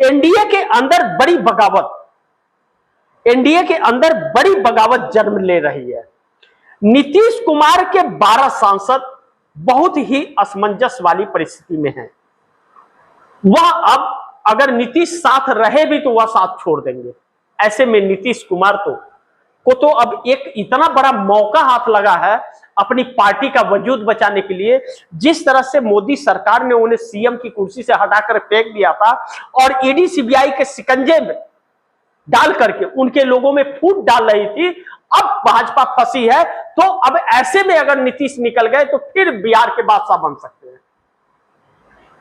NDA के अंदर बड़ी बगावत, एनडीए के अंदर बड़ी बगावत जन्म ले रही है। नीतीश कुमार के 12 सांसद बहुत ही असमंजस वाली परिस्थिति में हैं। वह अब अगर नीतीश साथ रहे भी तो वह साथ छोड़ देंगे। ऐसे में नीतीश कुमार को तो अब एक इतना बड़ा मौका हाथ लगा है अपनी पार्टी का वजूद बचाने के लिए। जिस तरह से मोदी सरकार ने उन्हें सीएम की कुर्सी से हटाकर फेंक दिया था और ईडी सीबीआई के शिकंजे में डाल करके उनके लोगों में फूट डाल रही थी, अब भाजपा फंसी है। तो अब ऐसे में अगर नीतीश निकल गए तो फिर बिहार के बादशाह बन सकते हैं,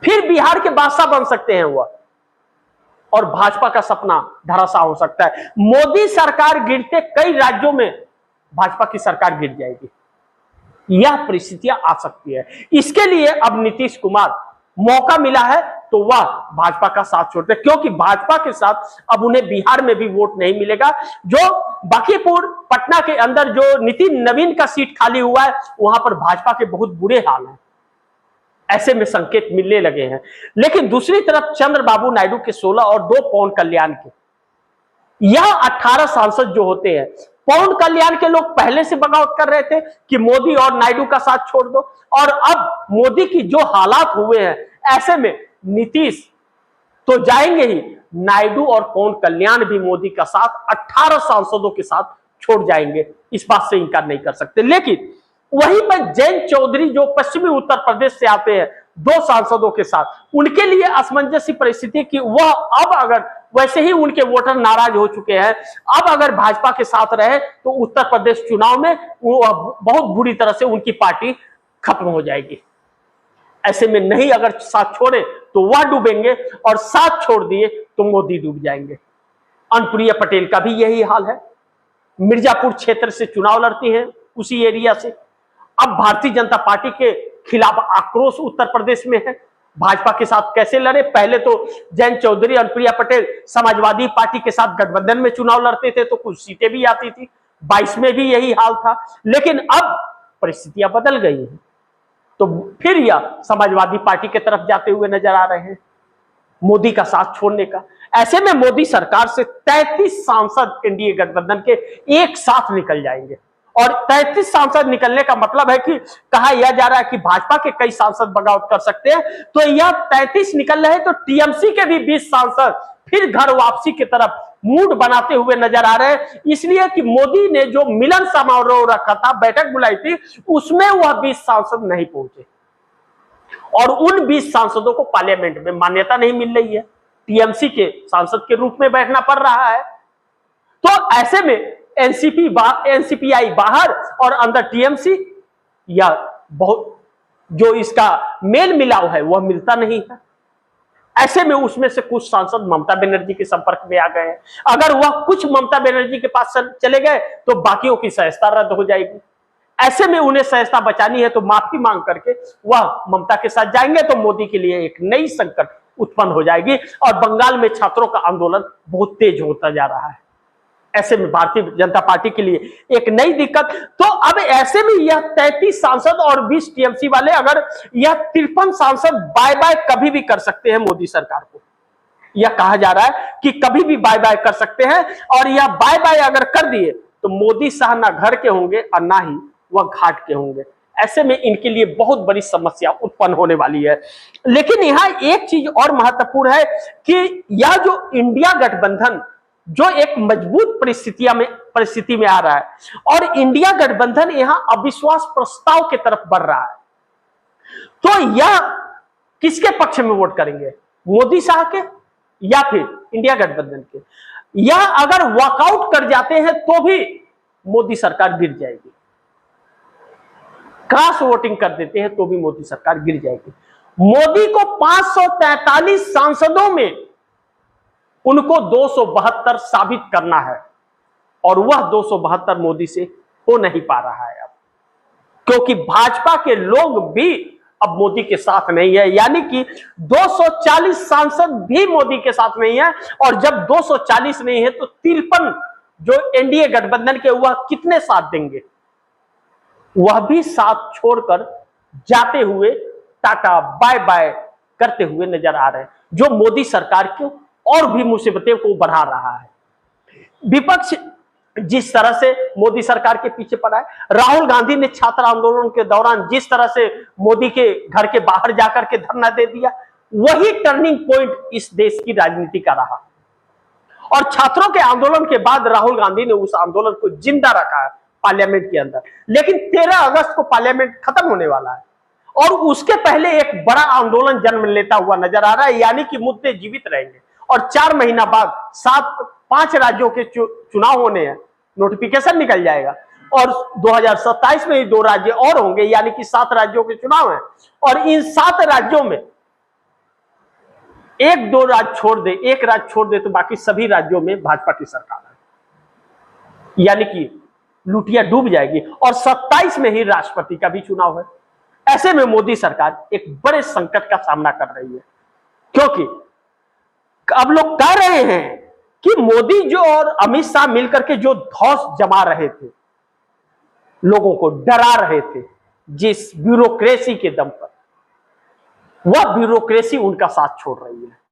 फिर बिहार के बादशाह बन सकते हैं वह, और भाजपा का सपना धराशायी हो सकता है। मोदी सरकार गिरते कई राज्यों में भाजपा की सरकार गिर जाएगी, यह परिस्थितियां आ सकती है। इसके लिए अब नीतीश कुमार मौका मिला है तो वह भाजपा का साथ छोड़ते, क्योंकि भाजपा के साथ अब उन्हें बिहार में भी वोट नहीं मिलेगा। जो बांकीपुर पटना के अंदर जो नितिन नवीन का सीट खाली हुआ है वहां पर भाजपा के बहुत बुरे हाल हैं, ऐसे में संकेत मिलने लगे हैं। लेकिन दूसरी तरफ चंद्रबाबू नायडू के 16 और 2 पवन कल्याण के, यह 18 सांसद जो होते हैं, पवन कल्याण के लोग पहले से बगावत कर रहे थे कि मोदी और नायडू का साथ छोड़ दो, और अब मोदी की जो हालात हुए हैं ऐसे में नीतीश तो जाएंगे ही, नायडू और पवन कल्याण भी मोदी का साथ 18 सांसदों के साथ छोड़ जाएंगे, इस बात से इनकार नहीं कर सकते। लेकिन वहीं पर जयंत चौधरी जो पश्चिमी उत्तर प्रदेश से आते हैं 2 सांसदों के साथ, उनके लिए असमंजस परिस्थिति कि वह अब अगर वैसे ही उनके वोटर नाराज हो चुके हैं, अब अगर भाजपा के साथ रहे तो उत्तर प्रदेश चुनाव में बहुत बुरी तरह से उनकी पार्टी खत्म हो जाएगी। ऐसे में नहीं अगर साथ छोड़े तो वह डूबेंगे और साथ छोड़ दिए तो मोदी डूब जाएंगे। अनुप्रिया पटेल का भी यही हाल है, मिर्जापुर क्षेत्र से चुनाव लड़ती हैं, उसी एरिया से। अब भारतीय जनता पार्टी के खिलाफ आक्रोश उत्तर प्रदेश में है, भाजपा के साथ कैसे लड़े। पहले तो जयंत चौधरी, अनुप्रिया पटेल समाजवादी पार्टी के साथ गठबंधन में चुनाव लड़ते थे तो कुछ सीटें भी आती थी, 22 में भी यही हाल था। लेकिन अब परिस्थितियां बदल गई हैं तो फिर यह समाजवादी पार्टी की तरफ जाते हुए नजर आ रहे हैं, मोदी का साथ छोड़ने का। ऐसे में मोदी सरकार से 33 सांसद एनडीए गठबंधन के एक साथ निकल जाएंगे, और 33 सांसद निकलने का मतलब है कि कहा यह जा रहा है कि भाजपा के कई सांसद बगावत कर सकते हैं, तो यह 33 निकल रहे हैं तो टीएमसी के भी 20 सांसद फिर घर वापसी की तरफ मूड बनाते हुए नजर आ रहे हैं। इसलिए कि मोदी ने जो मिलन समारोह रखा था, बैठक बुलाई थी, उसमें वह 20 सांसद नहीं पहुंचे, और उन 20 सांसदों को पार्लियामेंट में मान्यता नहीं मिल रही है, टीएमसी के सांसद के रूप में बैठना पड़ रहा है। तो ऐसे में एनसीपीआई बाहर और अंदर टीएमसी, या बहुत जो इसका मेल मिलाव है वह मिलता नहीं है। ऐसे में उसमें से कुछ सांसद ममता बनर्जी के संपर्क में आ गए हैं, अगर वह कुछ ममता बनर्जी के पास चले गए तो बाकियों की सदस्यता रद्द हो जाएगी। ऐसे में उन्हें सदस्यता बचानी है तो माफी मांग करके वह ममता के साथ जाएंगे, तो मोदी के लिए एक नई संकट उत्पन्न हो जाएगी, और बंगाल में छात्रों का आंदोलन बहुत तेज होता जा रहा है। ऐसे में भारतीय जनता पार्टी के लिए एक नई दिक्कत। तो अब ऐसे में यह 33 सांसद और 20 टीएमसी वाले, अगर यह 53 सांसद बाय बाय कभी भी कर सकते हैं मोदी सरकार को, यह कहा जा रहा है कि कभी भी बाय बाय कर सकते हैं, और यह बाय बाय अगर कर दिए तो मोदी शाह ना घर के होंगे और ना ही वह घाट के होंगे। ऐसे में इनके लिए बहुत बड़ी समस्या उत्पन्न होने वाली है। लेकिन यहां एक चीज और महत्वपूर्ण है कि यह जो इंडिया गठबंधन जो एक मजबूत परिस्थिति में आ रहा है, और इंडिया गठबंधन यहां अविश्वास प्रस्ताव की तरफ बढ़ रहा है, तो यह किसके पक्ष में वोट करेंगे, मोदी शाह के या फिर इंडिया गठबंधन के? यह अगर वॉकआउट कर जाते हैं तो भी मोदी सरकार गिर जाएगी, क्रॉस वोटिंग कर देते हैं तो भी मोदी सरकार गिर जाएगी। मोदी को 543 सांसदों में उनको 272 साबित करना है, और वह 272 मोदी से हो नहीं पा रहा है अब, क्योंकि भाजपा के लोग भी अब मोदी के साथ नहीं है। यानी कि 240 सांसद भी मोदी के साथ नहीं है, और जब 240 नहीं है तो 53 जो एनडीए गठबंधन के, वह कितने साथ देंगे? वह भी साथ छोड़कर जाते हुए टाटा बाय बाय करते हुए नजर आ रहे हैं, जो मोदी सरकार को और भी मुसीबतें को बढ़ा रहा है। विपक्ष जिस तरह से मोदी सरकार के पीछे पड़ा है, राहुल गांधी ने छात्र आंदोलन के दौरान जिस तरह से मोदी के घर के बाहर जाकर के धरना दे दिया, वही टर्निंग पॉइंट इस देश की राजनीति का रहा। और छात्रों के आंदोलन के बाद राहुल गांधी ने उस आंदोलन को जिंदा रखा है पार्लियामेंट के अंदर। लेकिन 13 अगस्त को पार्लियामेंट खत्म होने वाला है और उसके पहले एक बड़ा आंदोलन जन्म लेता हुआ नजर आ रहा है, यानी कि मुद्दे जीवित रहेंगे। और 4 महीना बाद 5 राज्यों के चुनाव होने हैं, नोटिफिकेशन निकल जाएगा और 2027 में ही 2 राज्य और होंगे, यानी कि 7 राज्यों के चुनाव हैं। और इन 7 राज्यों में 1-2 राज्य छोड़ दे, 1 राज्य छोड़ दे तो बाकी सभी राज्यों में भाजपा की सरकार है, यानी कि लुटिया डूब जाएगी। और 27 में ही राष्ट्रपति का भी चुनाव है। ऐसे में मोदी सरकार एक बड़े संकट का सामना कर रही है, क्योंकि अब लोग कह रहे हैं कि मोदी जो और अमित शाह मिलकर के जो धौंस जमा रहे थे, लोगों को डरा रहे थे जिस ब्यूरोक्रेसी के दम पर, वह ब्यूरोक्रेसी उनका साथ छोड़ रही है।